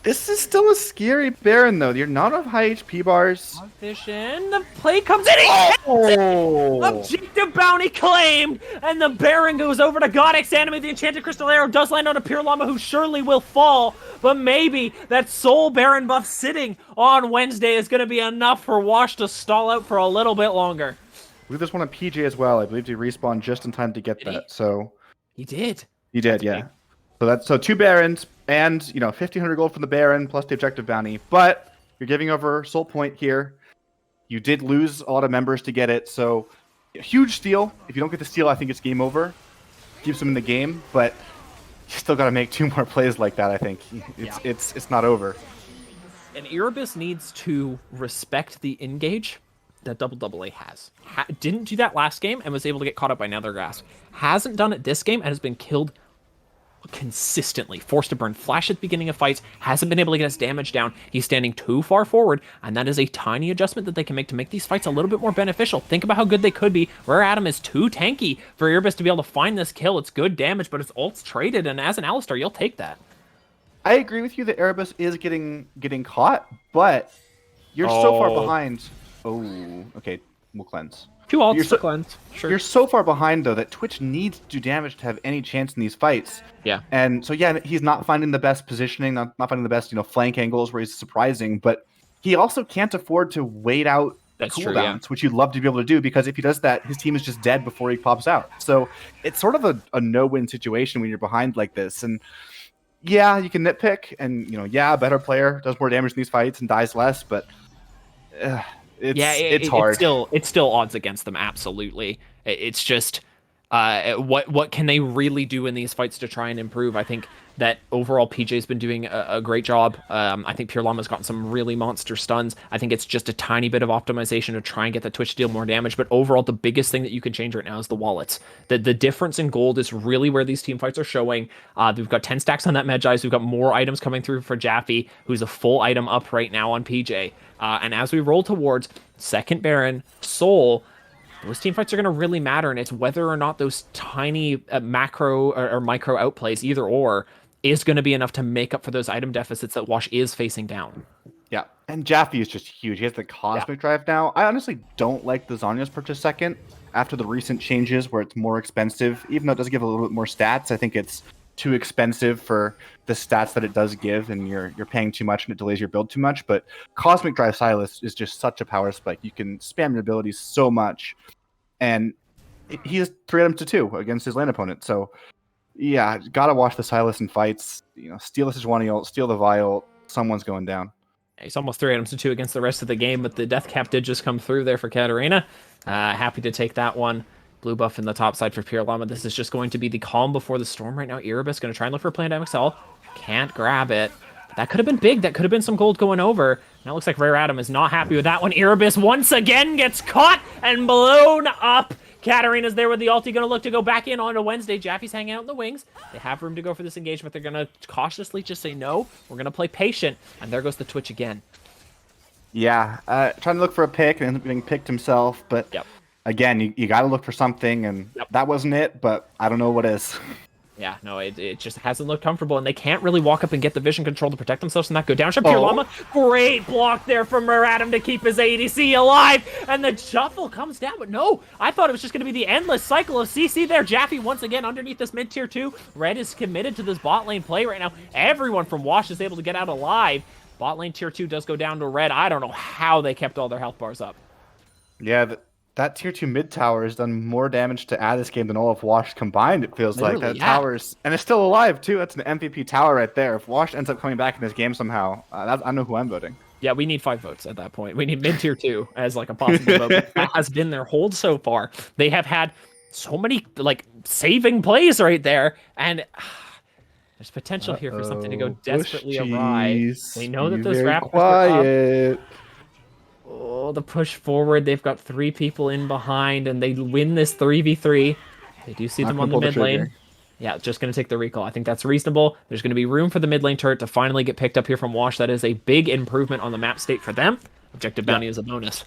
This is still a scary Baron, though. You're not of high HP bars. Vision. The play comes in. Objective bounty claimed, and the Baron goes over to Godix Anime. The Enchanted Crystal Arrow does land on a Pure Llama, who surely will fall, but maybe that Soul Baron buff sitting on Wednesday is going to be enough for Wash to stall out for a little bit longer. I believe there's one on PJ as well. I believe he respawned just in time to get Did he? that. So He did. he did, That's yeah. big. So 2 Barons and 1,500 gold from the Baron plus the objective bounty. But you're giving over Soul Point here. You did lose a lot of members to get it, so a huge steal. If you don't get the steal, I think it's game over. Keeps them in the game, but you still got to make 2 more plays like that. I think it's not over. And Erebus needs to respect the engage that AAA has. Didn't do that last game and was able to get caught up by Nethergrass. Hasn't done it this game and has been killed consistently. Forced to burn flash at the beginning of fights, hasn't been able to get his damage down. He's standing too far forward, and that is a tiny adjustment that they can make to make these fights a little bit more beneficial. Think about how good they could be. Rare Atom is too tanky for Erebus to be able to find this kill. It's good damage, but its ult's traded, and as an Alistar, you'll take that. I agree with you that Erebus is getting caught, but you're so far behind. Oh, okay. We'll cleanse. 2 ults to cleanse. Sure. You're so far behind, though, that Twitch needs to do damage to have any chance in these fights. Yeah. And so, yeah, he's not finding the best positioning, not finding the best, flank angles where he's surprising, but he also can't afford to wait out cooldowns, which you'd love to be able to do, because if he does that, his team is just dead before he pops out. So it's sort of a no-win situation when you're behind like this. And yeah, you can nitpick, and, a better player does more damage in these fights and dies less, but... It's hard. It's still odds against them. Absolutely. It's just what can they really do in these fights to try and improve? I think that overall PJ's been doing a great job. I think Pure Llama's gotten some really monster stuns. I think it's just a tiny bit of optimization to try and get the Twitch to deal more damage. But overall, the biggest thing that you can change right now is the wallets. The difference in gold is really where these team fights are showing. We've got 10 stacks on that Medjai. We've got more items coming through for Jaffe, who's a full item up right now on PJ. And as we roll towards second Baron, Soul, those team fights are going to really matter, and it's whether or not those tiny macro or micro outplays, either or, is going to be enough to make up for those item deficits that Wash is facing down. Yeah, and Jaffe is just huge. He has the Cosmic Drive now. I honestly don't like the Zhonya's purchase second after the recent changes where it's more expensive. Even though it does give a little bit more stats, I think it's too expensive for the stats that it does give, and you're paying too much and it delays your build too much. But Cosmic Drive Silas is just such a power spike. You can spam your abilities so much, and he has 3 items to 2 against his land opponent. So yeah, gotta watch the Silas in fights. Steal the Sejuani ult, steal the Vi ult. Someone's going down. He's almost 3 items to 2 against the rest of the game, but the death cap did just come through there for Katarina. Happy to take that one. Blue buff in the top side for Pure Llama. This is just going to be the calm before the storm right now. Erebus going to try and look for a planned MXL. Can't grab it. But that could have been big. That could have been some gold going over. Now it looks like Rare Atom is not happy with that one. Erebus once again gets caught and blown up. Katarina's there with the ulti, going to look to go back in on a Wednesday. Jaffe's hanging out in the wings. They have room to go for this engagement. They're going to cautiously just say, no, we're going to play patient. And there goes the Twitch again. Yeah, trying to look for a pick and ends up getting picked himself. But again, you got to look for something, and that wasn't it, but I don't know what is. Yeah, no, it just hasn't looked comfortable, and they can't really walk up and get the vision control to protect themselves from that. Go down, Pure Llama. Great block there from Meradim to keep his ADC alive, and the shuffle comes down, but no, I thought it was just going to be the endless cycle of CC there. Jaffe once again underneath this mid-tier 2. Red is committed to this bot lane play right now. Everyone from Wash is able to get out alive. Bot lane tier 2 does go down to Red. I don't know how they kept all their health bars up. Yeah, that tier 2 mid tower has done more damage to add this game than all of Wash combined, it feels like. That tower's... And it's still alive, too. That's an MVP tower right there. If Wash ends up coming back in this game somehow, I know who I'm voting. Yeah, we need 5 votes at that point. We need mid-tier 2 as like a possible vote. That has been their hold so far. They have had so many saving plays right there, and there's potential here for something to go desperately awry. They know that those Raptors are up. Oh, the push forward. They've got 3 people in behind, and they win this 3v3. They do see them on the mid lane. Yeah, just going to take the recall. I think that's reasonable. There's going to be room for the mid lane turret to finally get picked up here from Wash. That is a big improvement on the map state for them. Objective bounty is a bonus.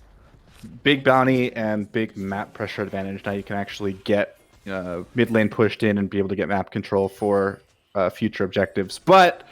Big bounty and big map pressure advantage. Now you can actually get mid lane pushed in and be able to get map control for future objectives. But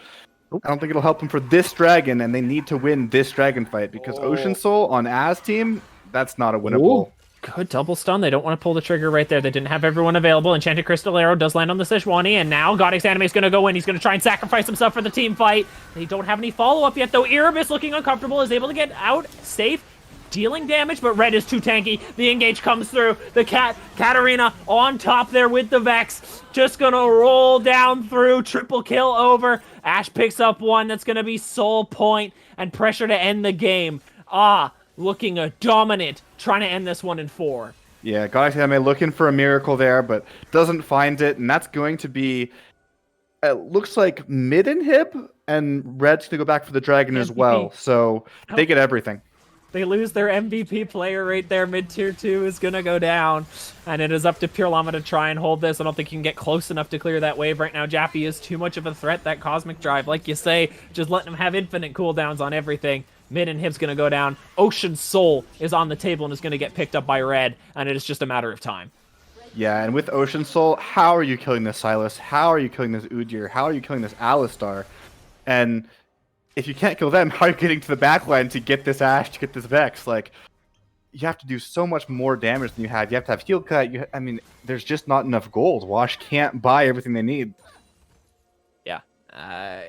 I don't think it'll help them for this dragon, and they need to win this dragon fight because Ocean Soul on Az team, that's not a winnable. Ooh, good double stun. They don't want to pull the trigger right there. They didn't have everyone available. Enchanted Crystal Arrow does land on the Sejuani, and now Godix Anime is going to go in. He's going to try and sacrifice himself for the team fight. They don't have any follow-up yet, though. Erebus, looking uncomfortable, is able to get out safe, dealing damage, but Red is too tanky. The engage comes through. The Katarina on top there with the Vex. Just going to roll down through. Triple kill over. Ash picks up one. That's going to be soul point and pressure to end the game. Looking a dominant, trying to end this one in 4. Yeah, Godix Anime looking for a miracle there, but doesn't find it, and that's going to be, it looks like mid inhib, and Red's going to go back for the dragon as well, so they get everything. They lose their MVP player right there. Mid-tier 2 is going to go down. And it is up to Pure Llama to try and hold this. I don't think he can get close enough to clear that wave right now. Jaffe is too much of a threat. That Cosmic Drive, like you say, just letting him have infinite cooldowns on everything. Mid and Hib's going to go down. Ocean Soul is on the table and is going to get picked up by Red. And it is just a matter of time. Yeah, and with Ocean Soul, how are you killing this Sylas? How are you killing this Udyr? How are you killing this Alistar? And if you can't kill them, how are you getting to the backline to get this Ashe, to get this Vex? Like, you have to do so much more damage than you had. You have to have heal cut. I mean, there's just not enough gold. Wash can't buy everything they need. Yeah.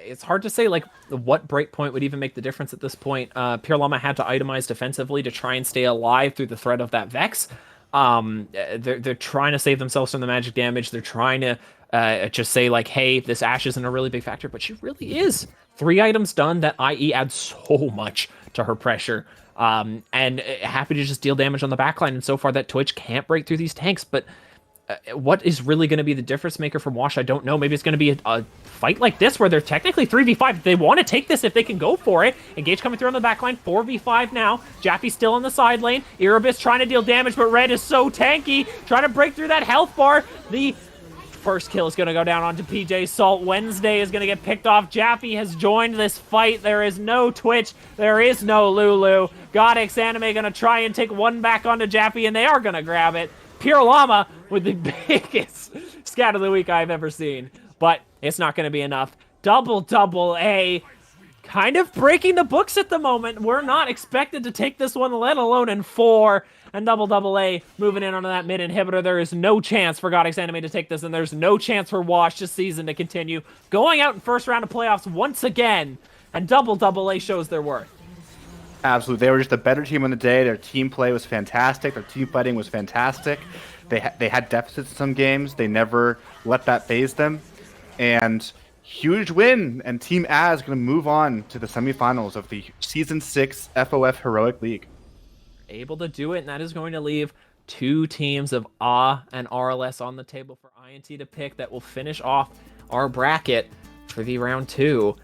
It's hard to say, like, what breakpoint would even make the difference at this point. Pure Llama had to itemize defensively to try and stay alive through the threat of that Vex. They're trying to save themselves from the magic damage. They're trying to just say, like, hey, this Ashe isn't a really big factor, but she really is. 3 items done. That IE adds so much to her pressure. And happy to just deal damage on the backline. And so far, that Twitch can't break through these tanks. But what is really going to be the difference maker from Wash? I don't know. Maybe it's going to be a fight like this where they're technically 3v5. They want to take this if they can go for it. Engage coming through on the backline. 4v5 now. Jaffe's still in the side lane. Erebus trying to deal damage, but Red is so tanky. Trying to break through that health bar. The first kill is going to go down onto PJ Salt. Wednesday is going to get picked off. Jaffe has joined this fight. There is no Twitch. There is no Lulu. Godix Anime going to try and take one back onto Jaffe, and they are going to grab it. Pure Llama with the biggest scat of the week I've ever seen. But it's not going to be enough. Double A. Kind of breaking the books at the moment. We're not expected to take this one, let alone in 4. And double A moving in onto that mid inhibitor. There is no chance for Godix Anime to take this, and there's no chance for Wash this season to continue. Going out in first round of playoffs once again, and double A shows their worth. Absolutely. They were just a better team on the day. Their team play was fantastic. Their team fighting was fantastic. They had deficits in some games. They never let that phase them. And huge win. And Team A is going to move on to the semifinals of the Season 6 FOF Heroic League. Able to do it, and that is going to leave 2 teams of AAA and RLS on the table for INT to pick that will finish off our bracket for the round 2.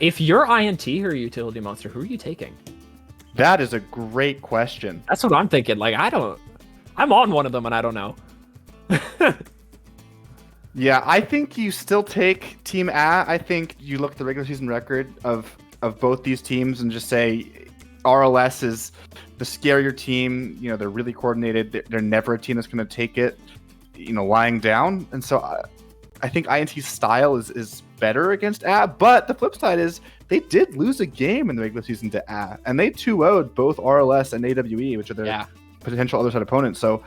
If you're INT or Utility Monster, who are you taking? That is a great question. That's what I'm thinking. Like, I'm on one of them and I don't know. Yeah, I think you still take Team A. I think you look at the regular season record of both these teams and just say RLS is the scarier team. You know, they're really coordinated. They're never a team that's going to take it, you know, lying down. And so I think INT's style is better against A. But the flip side is they did lose a game in the regular season to A. And they 2-0'd both RLS and AWE, which are their potential other side opponents. So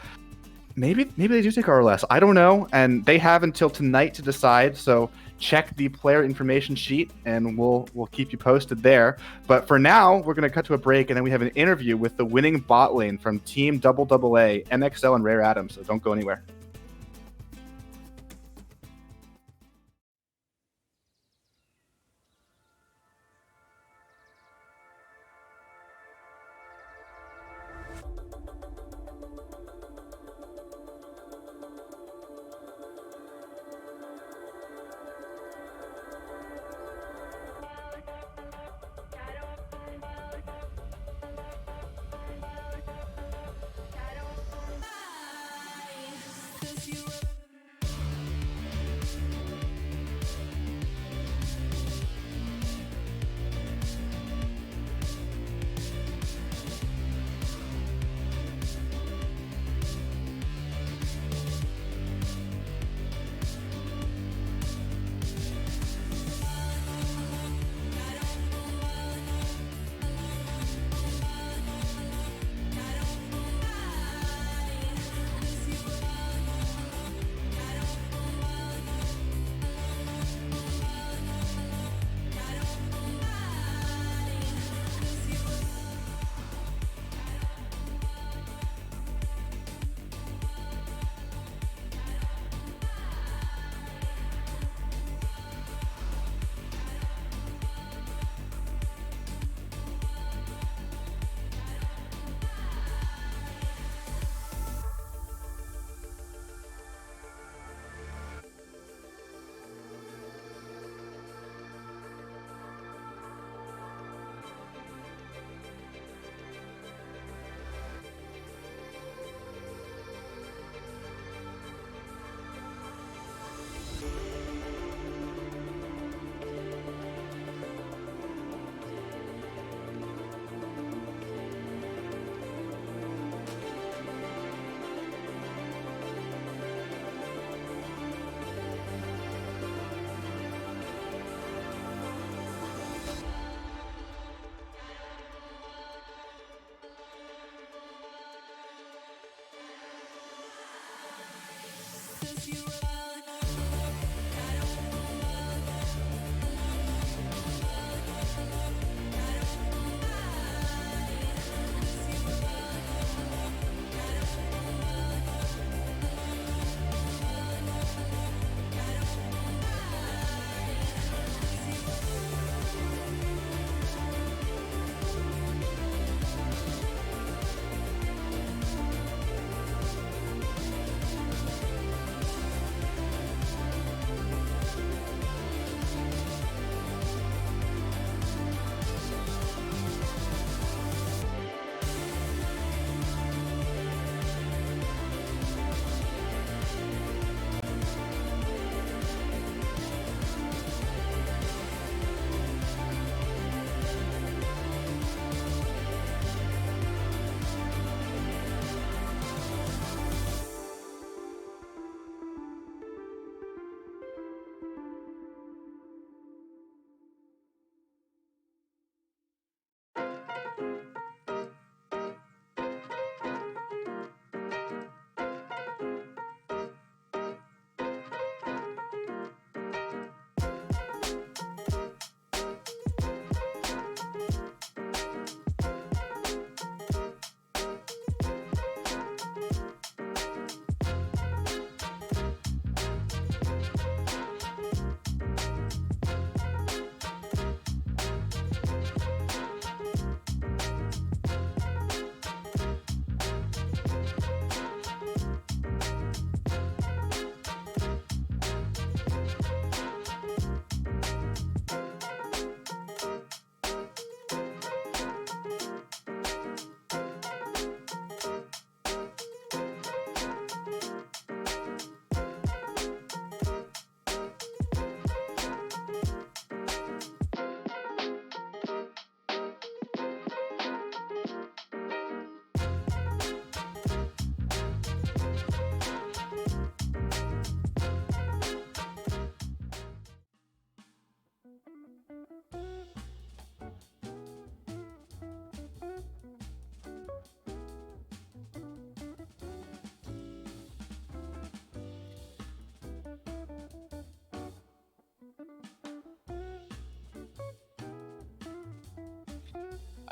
maybe they do take RLS. I don't know. And they have until tonight to decide. So check the player information sheet and we'll keep you posted there. But for now, we're going to cut to a break and then we have an interview with the winning bot lane from Team AAA, MXL and Rare Atom. So don't go anywhere.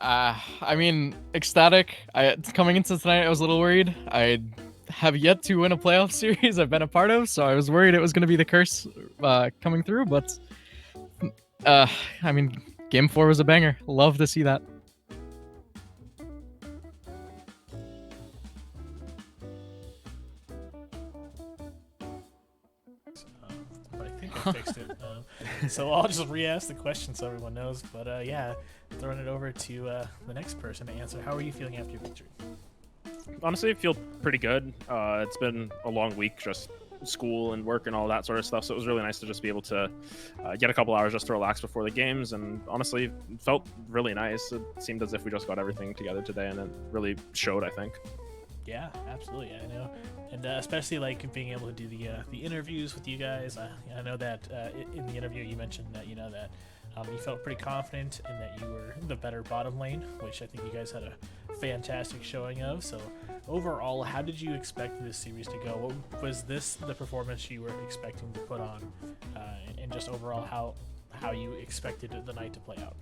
I mean, ecstatic. Coming into tonight, I was a little worried. I have yet to win a playoff series I've been a part of, so I was worried it was going to be the curse coming through. But I mean, Game 4 was a banger. Love to see that. But I think I fixed it. So I'll just re-ask the question so everyone knows. But yeah, throwing it over to the next person to answer. How are you feeling after your victory? Honestly, I feel pretty good. It's been a long week, just school and work and all that sort of stuff. So it was really nice to just be able to get a couple hours just to relax before the games. And honestly, it felt really nice. It seemed as if we just got everything together today, and it really showed, I think. Yeah, absolutely. I know, and especially like being able to do the interviews with you guys. I know that in the interview you mentioned that that you felt pretty confident and that you were the better bottom lane, which I think you guys had a fantastic showing of. So overall, how did you expect this series to go? What was this the performance you were expecting to put on, and just overall how you expected the night to play out?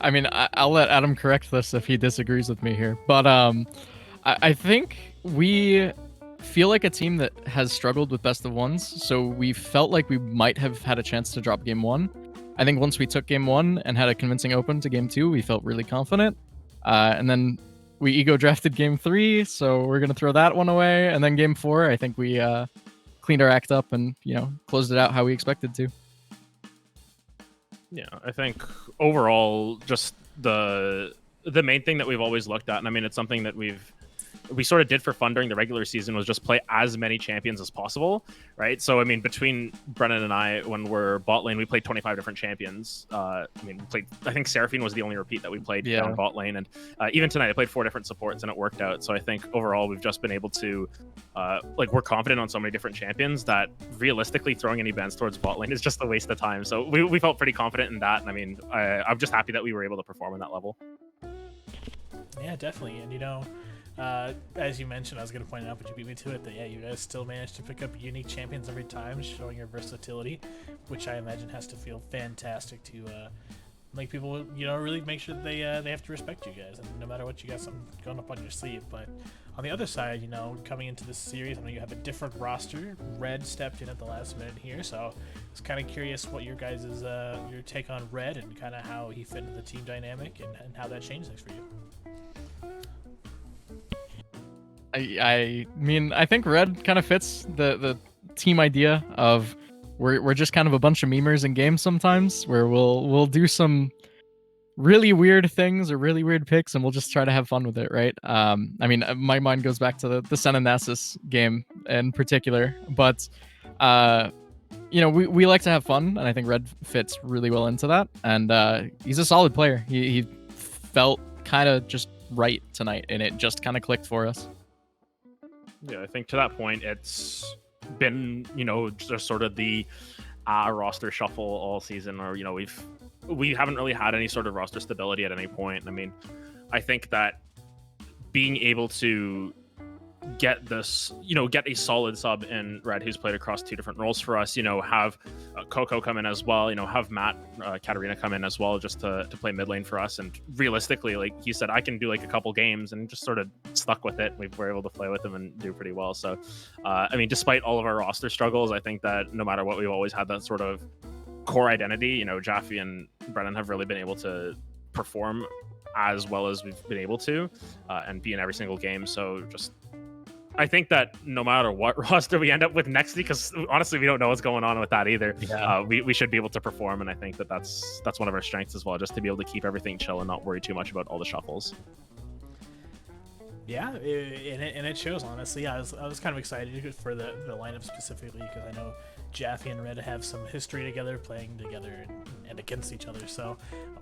I mean, I'll let Adam correct this if he disagrees with me here, but I think we feel like a team that has struggled with best of ones, so we felt like we might have had a chance to drop game 1. I think once we took game 1 and had a convincing open to game 2, we felt really confident, and then we ego drafted game 3, so we're gonna throw that one away, and then game 4, I think we cleaned our act up and closed it out how we expected to. Yeah, I think overall, just the main thing that we've always looked at, and I mean, it's something that we sort of did for fun during the regular season, was just play as many champions as possible, right? So, I mean, between Brennan and I, when we're bot lane, we played 25 different champions. I mean, I think Seraphine was the only repeat that we played down bot lane, and even tonight I played 4 different supports, and it worked out. So I think overall we've just been able to, we're confident on so many different champions that realistically throwing any bans towards bot lane is just a waste of time. So we felt pretty confident in that, and I mean, I'm just happy that we were able to perform on that level. Yeah, definitely. And as you mentioned, I was going to point out, but you beat me to it, that yeah, you guys still managed to pick up unique champions every time, showing your versatility, which I imagine has to feel fantastic to make people, really make sure that they have to respect you guys, and no matter what you got something going up on your sleeve. But on the other side, coming into this series, I know you have a different roster. Red stepped in at the last minute here, so I was kind of curious what your guys' your take on Red and kind of how he fit into the team dynamic and how that changed things for you. I mean, I think Red kind of fits the team idea of we're just kind of a bunch of memers in games sometimes, where we'll do some really weird things or really weird picks, and we'll just try to have fun with it, right? I mean, my mind goes back to the Sen and Nasus game in particular, but we like to have fun, and I think Red fits really well into that, and he's a solid player. He felt kind of just right tonight, and it just kind of clicked for us. Yeah, I think to that point, it's been, just sort of the roster shuffle all season, or, we haven't really had any sort of roster stability at any point. I mean, I think that being able to get this, get a solid sub in Red who's played across 2 different roles for us, have Coco come in as well, have Matt, Katarina come in as well, just to play mid lane for us. And realistically, like he said, I can do like a couple games, and just sort of stuck with it. We were able to play with them and do pretty well. So, I mean, despite all of our roster struggles, I think that no matter what, we've always had that sort of core identity. Jaffe and Brennan have really been able to perform as well as we've been able to, and be in every single game. So just, I think that no matter what roster we end up with next, because honestly, we don't know what's going on with that either. Yeah. We should be able to perform, and I think that that's one of our strengths as well, just to be able to keep everything chill and not worry too much about all the shuffles. Yeah, and it shows, honestly. Yeah, I was kind of excited for the lineup specifically, because I know Jaffe and Red have some history together, playing together and against each other. So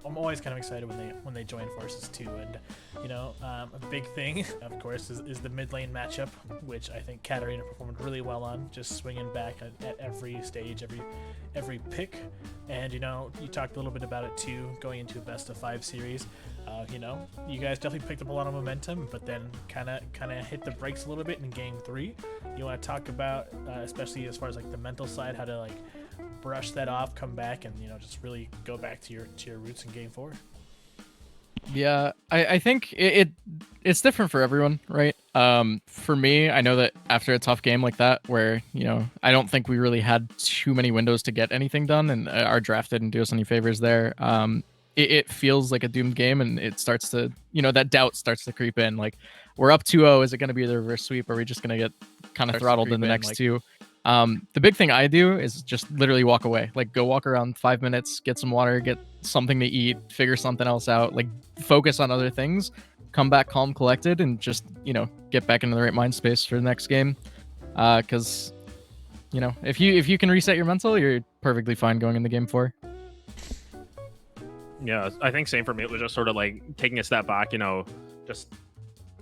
I'm always kind of excited when they join forces too. And a big thing, of course, is the mid lane matchup, which I think Katarina performed really well on, just swinging back at every stage, every pick. And you talked a little bit about it too, going into a best of 5 series. You guys definitely picked up a lot of momentum, but then kind of hit the brakes a little bit in game 3. You want to talk about, especially as far as like the mental side, how to like brush that off, come back, and just really go back to your roots in Game 4? Yeah, I think it's different for everyone, right? For me, I know that after a tough game like that, where I don't think we really had too many windows to get anything done, and our draft didn't do us any favors there. It feels like a doomed game, and it starts to, that doubt starts to creep in. Like, we're up 2-0. Is it going to be the reverse sweep? Are we just going to get kind of throttled in the next two? The big thing I do is just literally walk away. Like, go walk around 5 minutes, get some water, get something to eat, figure something else out, like focus on other things, come back calm, collected, and just, get back into the right mind space for the next game. Because, if you can reset your mental, you're perfectly fine going into Game 4. Yeah, I think same for me. It was just sort of like taking a step back, just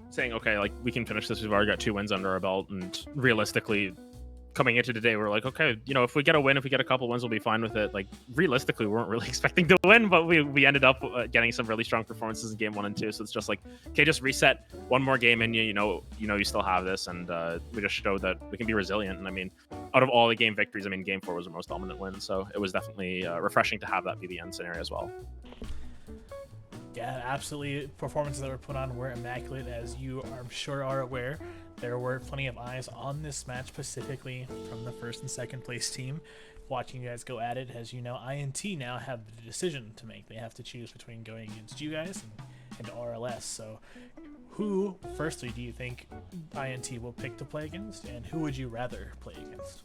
saying, okay, like we can finish this. We've already got 2 wins under our belt, and realistically, coming into today, we're like, okay, if we get a win, if we get a couple wins, we'll be fine with it. Like, realistically, we weren't really expecting to win, but we ended up getting some really strong performances in Game 1 and 2. So it's just like, okay, just reset one more game, and you still have this, and we just showed that we can be resilient. And I mean, out of all the game victories, I mean, Game 4 was the most dominant win, so it was definitely refreshing to have that be the end scenario as well. Yeah, absolutely. Performances that were put on were immaculate, as you, I'm sure, are aware. There were plenty of eyes on this match, specifically from the first and second place team, watching you guys go at it. As you know, INT now have the decision to make. They have to choose between going against you guys and RLS. So who, firstly, do you think INT will pick to play against, and who would you rather play against?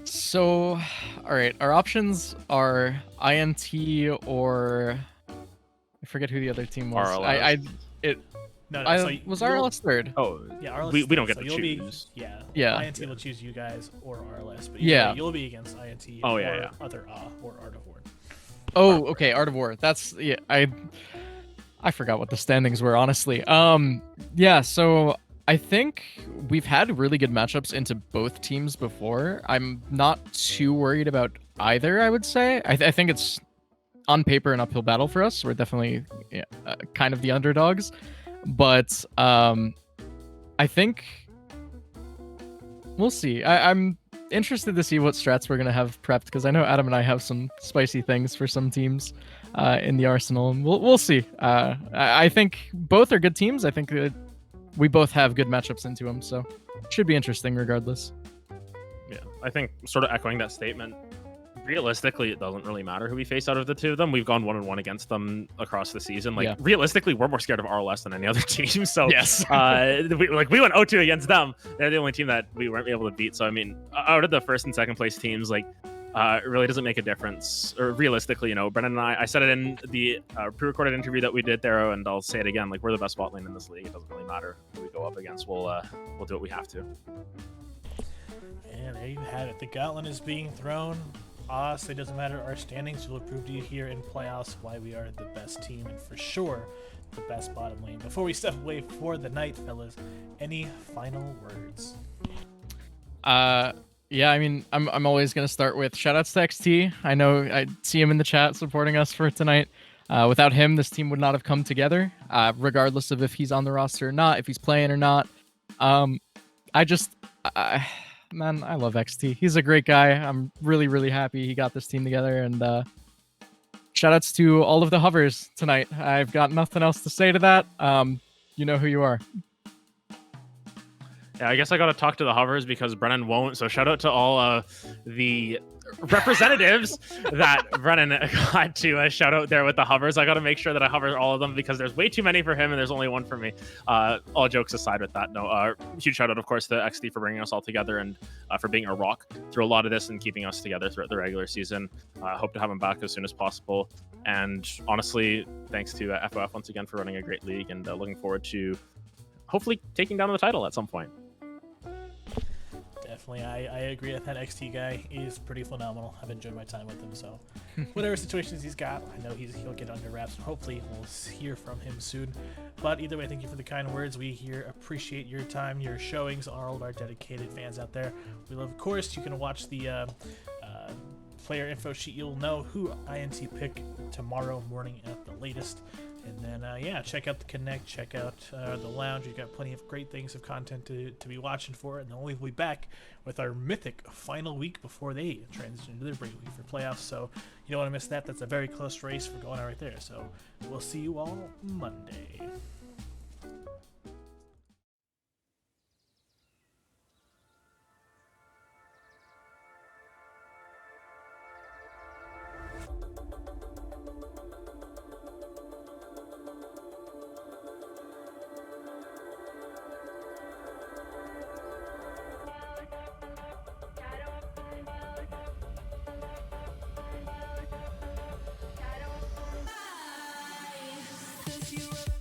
So, all right, our options are INT or I forget who the other team was. RLS. Was RLS third? Oh, yeah, RLS we don't third, get to so choose. Yeah. INT will choose you guys or RLS, but you'll be against INT or other or Art of War. Oh, okay, Art of War. That's I forgot what the standings were, honestly. Yeah, so I think we've had really good matchups into both teams before. I'm not too worried about either, I would say. I think it's on paper an uphill battle for us. We're definitely kind of the underdogs. But I think we'll see. I'm interested to see what strats we're going to have prepped, because I know Adam and I have some spicy things for some teams in the arsenal. And we'll see. I think both are good teams. I think we both have good matchups into them, so it should be interesting regardless. Yeah, I think sort of echoing that statement, realistically, it doesn't really matter who we face out of the two of them. We've gone 1-1 against them across the season. Like, realistically, we're more scared of RLS than any other team. So, yes, we went 0-2 against them. They're the only team that we weren't able to beat. So, I mean, out of the first and second place teams, like, it really doesn't make a difference. Or realistically, Brennan and I said it in the pre-recorded interview that we did there, and I'll say it again. Like, we're the best bot lane in this league. It doesn't really matter who we go up against. We'll do what we have to. And there you have it. The gauntlet is being thrown. Us, it doesn't matter our standings. We'll prove to you here in playoffs why we are the best team, and for sure the best bottom lane. Before we step away for the night, fellas, any final words? Yeah, I mean, I'm always gonna start with shoutouts to XT. I know I see him in the chat supporting us for tonight. Without him, this team would not have come together, regardless of if he's on the roster or not, if he's playing or not. Man, I love XT. He's a great guy. I'm really, really happy he got this team together. And shoutouts to all of the hovers tonight. I've got nothing else to say to that. You know who you are. Yeah, I guess I got to talk to the hovers because Brennan won't. So shout out to all the representatives that Brennan got to shout out there with the hovers. I got to make sure that I hover all of them because there's way too many for him and there's only one for me. All jokes aside with that, no, huge shout out, of course, to XD for bringing us all together and for being a rock through a lot of this and keeping us together throughout the regular season. Hope to have him back as soon as possible. And honestly, thanks to FOF once again for running a great league and looking forward to hopefully taking down the title at some point. Definitely, I agree that that XT guy is pretty phenomenal. I've enjoyed my time with him, so whatever situations he's got, I know he'll get under wraps, and hopefully we'll hear from him soon. But either way, thank you for the kind words. We here appreciate your time, your showings, all of our dedicated fans out there. We love, of course, you can watch the player info sheet, you'll know who INT pick tomorrow morning at the latest. And then, yeah, check out the Connect, check out the Lounge. We've got plenty of great things of content to be watching for. And then we'll be back with our mythic final week before they transition into their break week for playoffs. So you don't want to miss that. That's a very close race for going on right there. So we'll see you all Monday. If you